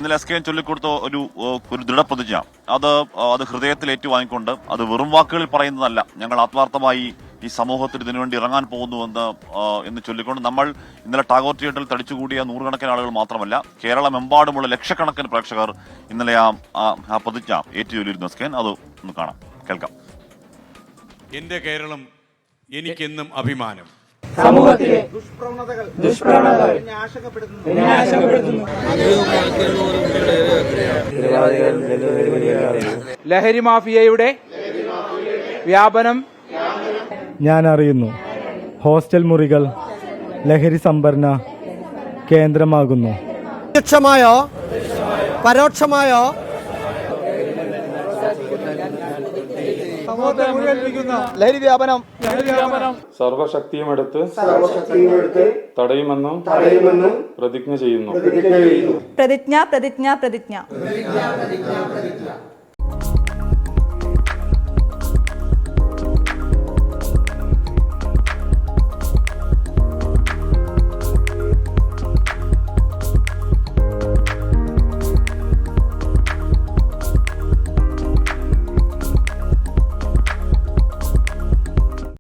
ഇന്നലെ S K ചൊല്ലിക്കൊടുത്ത ഒരു ദൃഢപ്രതിജ്ഞ അത് ഹൃദയത്തിൽ ഏറ്റുവാങ്ങിക്കൊണ്ട് അത് വെറും വാക്കുകളിൽ പറയുന്നതല്ല. ഞങ്ങൾ ആത്മാർത്ഥമായി ഈ സമൂഹത്തിൽ ഇതിനുവേണ്ടി ഇറങ്ങാൻ പോകുന്നുവെന്ന് എന്ന് ചൊല്ലിക്കൊണ്ട് നമ്മൾ ഇന്നലെ ടാഗോർ തിയേറ്ററിൽ തടിച്ചുകൂടിയ നൂറുകണക്കിന് ആളുകൾ മാത്രമല്ല, കേരളമെമ്പാടുമുള്ള ലക്ഷക്കണക്കിന് പ്രേക്ഷകർ ഇന്നലെ ആ പ്രതിജ്ഞ ഏറ്റുചൊല്ലിയിരുന്നു. എസ് കെ അത് ഒന്ന് കാണാം, കേൾക്കാം. എന്റെ കേരളം എനിക്കെന്നും അഭിമാനം. സമൂഹത്തിലെ ദുഷ്പ്രവണതകൾ ലഹരി മാഫിയയുടെ വ്യാപനം ഞാൻ അറിയുന്നു. ഹോസ്റ്റൽ മുറികൾ ലഹരി സംഭരണ കേന്ദ്രമാകുന്നു. പ്രത്യക്ഷമായോ പരോക്ഷമായോ ലഹരി വ്യാപനം സർവശക്തിയുമെടുത്ത് തടയുമെന്നും പ്രതിജ്ഞ ചെയ്യുന്നു. പ്രതിജ്ഞ പ്രതിജ്ഞ പ്രതിജ്ഞ.